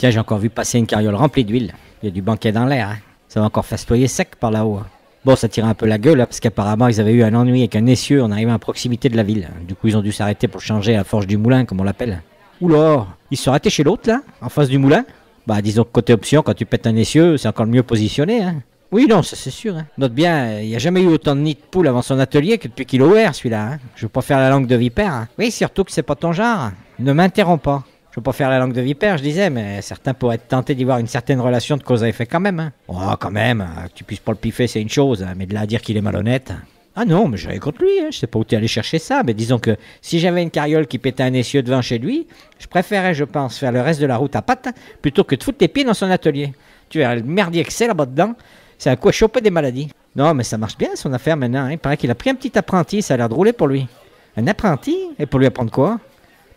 Tiens, j'ai encore vu passer une carriole remplie d'huile. Il y a du banquet dans l'air, hein. Ça va encore fastoyer sec par là-haut. Bon, ça tire un peu la gueule, hein, parce qu'apparemment, ils avaient eu un ennui avec un essieu en arrivant à proximité de la ville. Du coup, ils ont dû s'arrêter pour changer à la forge du moulin, comme on l'appelle. Oula, ils se sont arrêtés chez l'autre, là, en face du moulin. Bah, disons que côté option, quand tu pètes un essieu, c'est encore le mieux positionné, hein. Oui, non, ça c'est sûr. Hein. Note bien, il n'y a jamais eu autant de nids de poules avant son atelier que depuis qu'il est ouvert, celui-là. Hein. Je veux pas faire la langue de vipère. Hein. Oui, surtout que c'est pas ton genre. Ne m'interromps pas. Je veux pas faire la langue de vipère, je disais, mais certains pourraient être tentés d'y voir une certaine relation de cause à effet quand même. Hein. Oh, quand même, que tu puisses pas le piffer, c'est une chose, hein, mais de là à dire qu'il est malhonnête. Ah non, mais j'avais contre lui, hein. Je sais pas où t'es allé chercher ça, mais disons que si j'avais une carriole qui pétait un essieu devant chez lui, je préférais, je pense, faire le reste de la route à pattes, plutôt que de foutre les pieds dans son atelier. Tu verras le merdier que c'est là-bas dedans. C'est un coup à choper des maladies. Non, mais ça marche bien son affaire maintenant. Hein. Il paraît qu'il a pris un petit apprenti, ça a l'air de rouler pour lui. Un apprenti? Et pour lui apprendre quoi?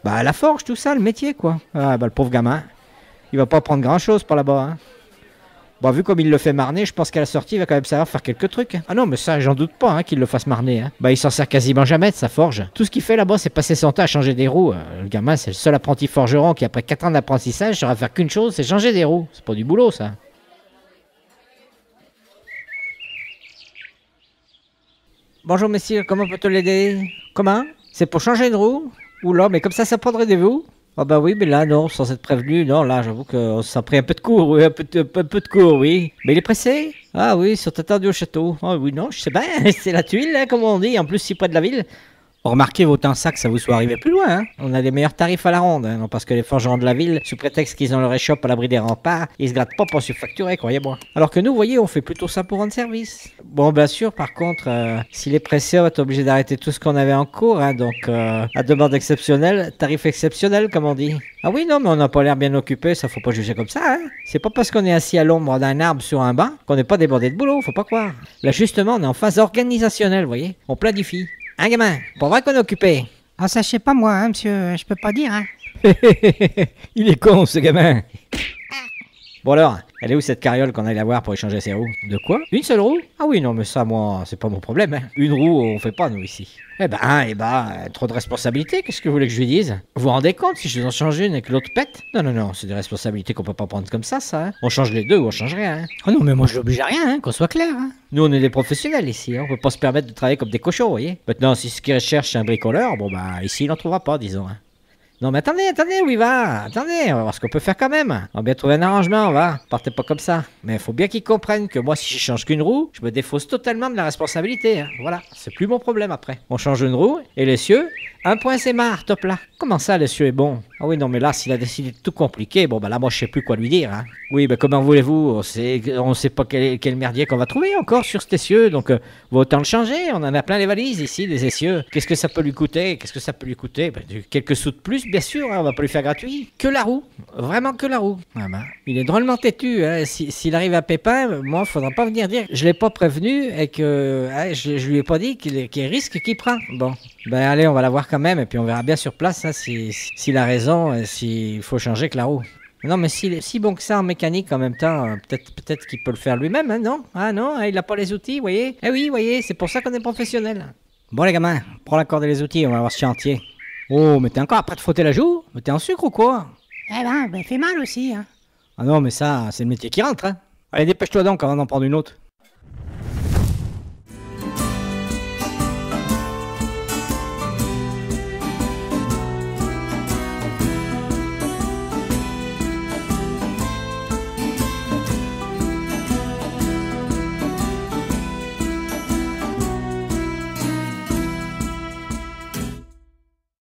Bah, la forge, tout ça, le métier, quoi. Ah, bah, le pauvre gamin. Il va pas apprendre grand-chose par là-bas. Hein. Bon, vu comme il le fait marner, je pense qu'à la sortie, il va quand même savoir faire quelques trucs. Hein. Ah non, mais ça, j'en doute pas, hein, qu'il le fasse marner. Hein. Bah, il s'en sert quasiment jamais de sa forge. Tout ce qu'il fait là-bas, c'est passer son temps à changer des roues. Le gamin, c'est le seul apprenti forgeron qui, après 4 ans d'apprentissage, saura faire qu'une chose, c'est changer des roues. C'est pas du boulot, ça. Bonjour messieurs, comment peut-on l'aider? Comment? C'est pour changer de roue? Oula, mais comme ça prendrait des vous? Ah bah oui, mais là, non, sans être prévenu, non, là, j'avoue qu'on s'en pris un peu de cours, oui, un peu de cours, oui. Mais il est pressé? Ah oui, ils sont attendus au château. Ah oui, non, je sais bien, c'est la tuile, hein, comme on dit, en plus si près de la ville. Remarquez autant ça que ça vous soit arrivé plus loin, hein. On a les meilleurs tarifs à la ronde, hein, non parce que les forgerons de la ville, sous prétexte qu'ils ont leur échoppe à l'abri des remparts, ils se grattent pas pour surfacturer, croyez-moi. Alors que nous, vous voyez, on fait plutôt ça pour rendre service. Bon, bien sûr, par contre, s'il est pressé, on va être obligé d'arrêter tout ce qu'on avait en cours, hein, donc à demande exceptionnelle, tarif exceptionnel, comme on dit. Ah oui, non, mais on n'a pas l'air bien occupé, ça faut pas juger comme ça, hein. C'est pas parce qu'on est assis à l'ombre d'un arbre sur un banc qu'on n'est pas débordé de boulot, faut pas croire. Là, justement, on est en phase organisationnelle, vous voyez, on planifie. Un gamin, pour vrai qu'on est occupé. Ah, ça, je sais pas moi, hein, monsieur, je peux pas dire, hein. Il est con, ce gamin. Bon alors, elle est où cette carriole qu'on allait voir pour échanger ses roues? De quoi? Une seule roue? Ah oui, non, mais ça, moi, c'est pas mon problème, hein. Une roue, on fait pas, nous, ici. Eh ben, trop de responsabilités, qu'est-ce que vous voulez que je lui dise? Vous vous rendez compte si je dois en changer une et que l'autre pète? Non, c'est des responsabilités qu'on peut pas prendre comme ça, hein. On change les deux ou on change rien, hein. Oh non, mais moi, je l'oblige à rien, hein, qu'on soit clair, hein. Nous, on est des professionnels ici, hein. On peut pas se permettre de travailler comme des cochons, vous voyez. Maintenant, si ce qu'il recherche, c'est un bricoleur, bon bah, ici, il n'en trouvera pas, disons, hein. Non mais attendez, où il va? Attendez, on va voir ce qu'on peut faire quand même. On va bien trouver un arrangement, on va. Partez pas comme ça. Mais il faut bien qu'ils comprennent que moi, si je change qu'une roue, je me défausse totalement de la responsabilité, hein. Voilà, c'est plus mon problème après. On change une roue, et l'essieu, un point c'est marre, top là. Comment ça, l'essieu est bon? Ah oui, non mais là, s'il a décidé de tout compliquer, bon bah là, moi, je sais plus quoi lui dire, hein. Oui, bah comment voulez-vous? On sait pas quel merdier qu'on va trouver encore sur cet essieu, donc va autant le changer. On en a plein les valises ici, des essieux. Qu'est-ce que ça peut lui coûter? Bah, quelques sous de plus, bien sûr, hein, on va pas lui faire gratuit. Que la roue, vraiment que la roue. Ah bah, il est drôlement têtu, hein. S'il arrive à pépin, moi, faudra pas venir dire je l'ai pas prévenu et que je lui ai pas dit qu'il risque qu'il prend. Bon, ben allez, on va la voir quand même et puis on verra bien sur place, hein, s'il a raison et s'il faut changer que la roue. Non, mais s'il est si bon que ça en mécanique en même temps, peut-être qu'il peut le faire lui-même, hein, non? Ah non, hein, il n'a pas les outils, vous voyez? Eh oui, vous voyez, c'est pour ça qu'on est professionnel. Bon les gamins, prends la corde et les outils, on va voir ce chantier. Oh, mais t'es encore après de frotter la joue? Mais t'es en sucre ou quoi? Eh ben, fait mal aussi, hein. Ah non, mais ça, c'est le métier qui rentre, hein. Allez, dépêche-toi donc avant d'en prendre une autre.